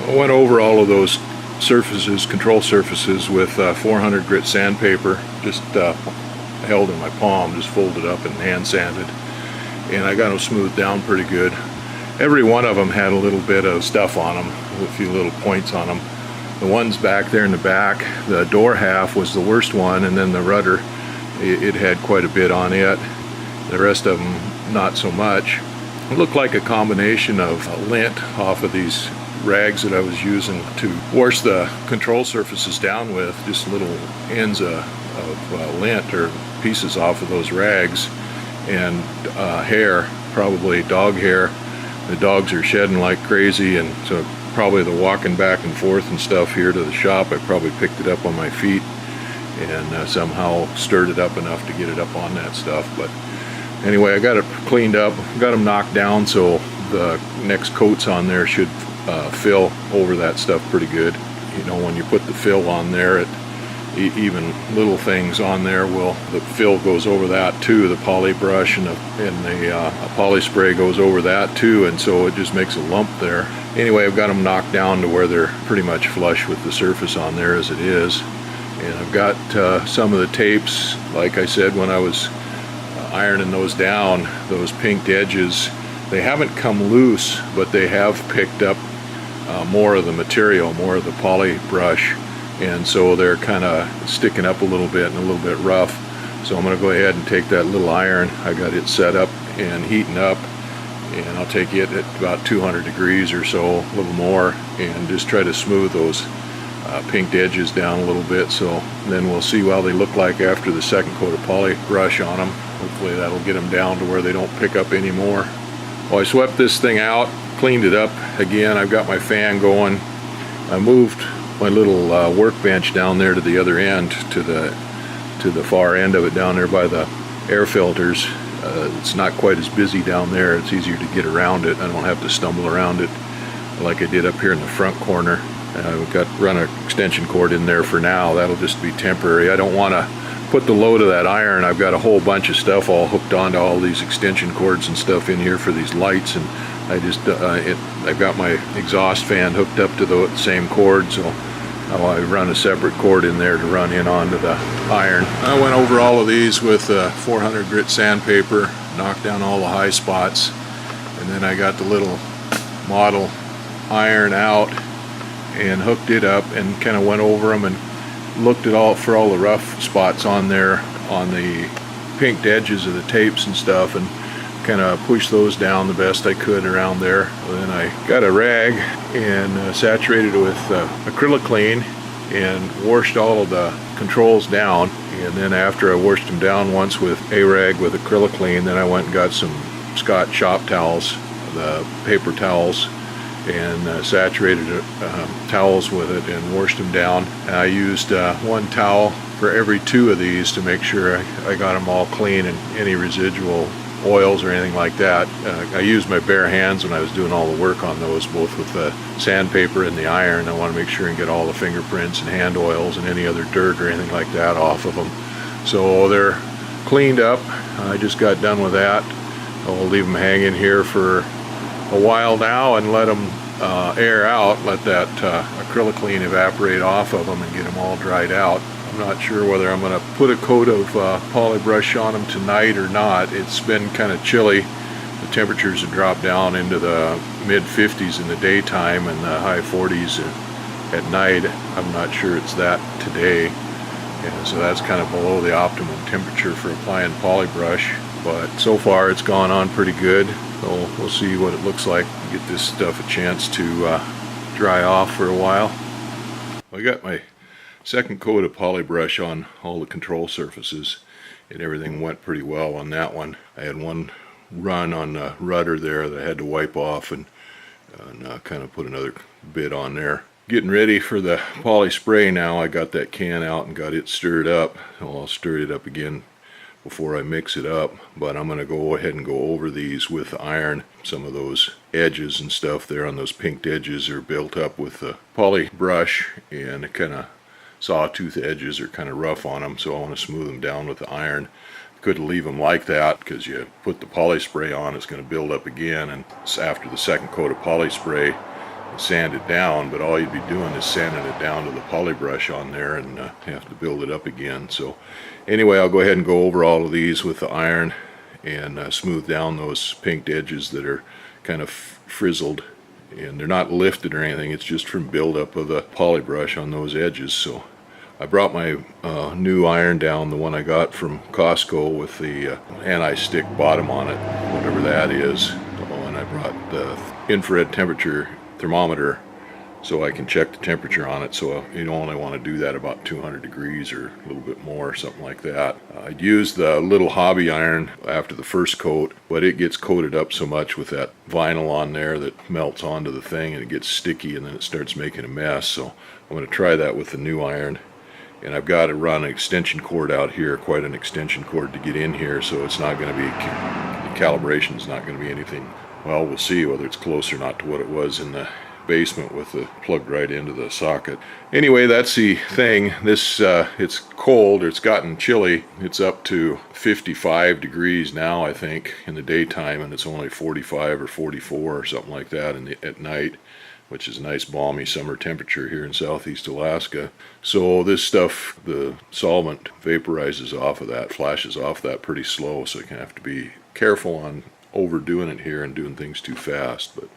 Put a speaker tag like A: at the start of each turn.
A: I went over all of those surfaces, control surfaces, with 400 grit sandpaper, just held in my palm, just folded up and hand sanded, and I got them smoothed down pretty good. Every one of them had a little bit of stuff on them, a few little points on them. The ones back there in the back, the door half was the worst one, and then the rudder, it had quite a bit on it. The rest of them, not so much. It looked like a combination of lint off of these rags that I was using to wash the control surfaces down with, just little ends of lint or pieces off of those rags, and hair, probably dog hair. The dogs are shedding like crazy, and so probably the walking back and forth and stuff here to the shop, I probably picked it up on my feet and somehow stirred it up enough to get it up on that stuff. But anyway, I got it cleaned up, got them knocked down, so the next coats on there should fill over that stuff pretty good. You know, when you put the fill on there, even little things on there the fill goes over that too. The poly brush and the poly spray goes over that too, and so it just makes a lump there. Anyway, I've got them knocked down to where they're pretty much flush with the surface on there as it is. And I've got some of the tapes, like I said when I was ironing those down, those pinked edges, they haven't come loose, but they have picked up more of the material, more of the poly brush, and so they're kind of sticking up a little bit and a little bit rough. So I'm going to go ahead and take that little iron, I got it set up and heating up, and I'll take it at about 200 degrees or so, a little more, and just try to smooth those pinked edges down a little bit. So then we'll see how they look like after the second coat of poly brush on them. Hopefully that'll get them down to where they don't pick up anymore. Well, I swept this thing out, cleaned it up again. I've got my fan going. I moved my little workbench down there to the other end, to the far end of it down there by the air filters. It's not quite as busy down there. It's easier to get around it. I don't have to stumble around it like I did up here in the front corner. I've got run an extension cord in there for now. That'll just be temporary. I don't want to put the load of that iron. I've got a whole bunch of stuff all hooked onto all these extension cords and stuff in here for these lights, and I've got my exhaust fan hooked up to the same cord, so I run a separate cord in there to run in onto the iron. I went over all of these with 400 grit sandpaper, knocked down all the high spots, and then I got the little model iron out and hooked it up and kind of went over them and looked at for all the rough spots on there, on the pinked edges of the tapes and stuff, and kind of pushed those down the best I could around there. And then I got a rag and saturated it with acrylic clean and washed all of the controls down. And then after I washed them down once with a rag with acrylic clean, then I went and got some Scott shop towels, the paper towels, and saturated towels with it and washed them down. And I used one towel for every two of these to make sure I got them all clean and any residual oils or anything like that. I used my bare hands when I was doing all the work on those, both with the sandpaper and the iron. I want to make sure and get all the fingerprints and hand oils and any other dirt or anything like that off of them. So they're cleaned up. I just got done with that. I'll leave them hanging here for a while now and let them air out, let that acrylic clean evaporate off of them and get them all dried out. I'm not sure whether I'm going to put a coat of poly brush on them tonight or not. It's been kind of chilly. The temperatures have dropped down into the mid 50s in the daytime and the high 40s at night. I'm not sure it's that today, and so that's kind of below the optimum temperature for applying poly brush. But so far it's gone on pretty good. So we'll see what it looks like. Get this stuff a chance to dry off for a while. I got my second coat of poly brush on all the control surfaces, and everything went pretty well on that one. I had one run on the rudder there that I had to wipe off and kind of put another bit on there. Getting ready for the poly spray now. I got that can out and got it stirred up. I'll stir it up again before I mix it up, but I'm going to go ahead and go over these with iron. Some of those edges and stuff there on those pinked edges are built up with the poly brush, and kind of sawtooth edges are kind of rough on them, so I want to smooth them down with the iron. Could leave them like that because you put the poly spray on, it's going to build up again, and after the second coat of poly spray sand it down, but all you'd be doing is sanding it down to the poly brush on there, and have to build it up again. So anyway, I'll go ahead and go over all of these with the iron and smooth down those pinked edges that are kind of frizzled, and they're not lifted or anything, it's just from buildup of the poly brush on those edges. So I brought my new iron down, the one I got from Costco with the anti-stick bottom on it, whatever that is. And I brought the infrared temperature thermometer so I can check the temperature on it. So you only want to do that about 200 degrees or a little bit more, something like that. I'd use the little hobby iron after the first coat, but it gets coated up so much with that vinyl on there that melts onto the thing and it gets sticky, and then it starts making a mess. So I'm going to try that with the new iron. And I've got to run an extension cord out here, quite an extension cord to get in here, so it's not going to be, the calibration is not going to be anything, well, we'll see whether it's close or not to what it was in the basement with the plugged right into the socket. Anyway, that's the thing. This it's cold, it's gotten chilly. It's up to 55 degrees now, I think, in the daytime, and it's only 45 or 44 or something like that at night, which is a nice balmy summer temperature here in southeast Alaska. So this stuff, the solvent vaporizes off of that, flashes off that pretty slow, so you have to be careful on overdoing it here and doing things too fast. But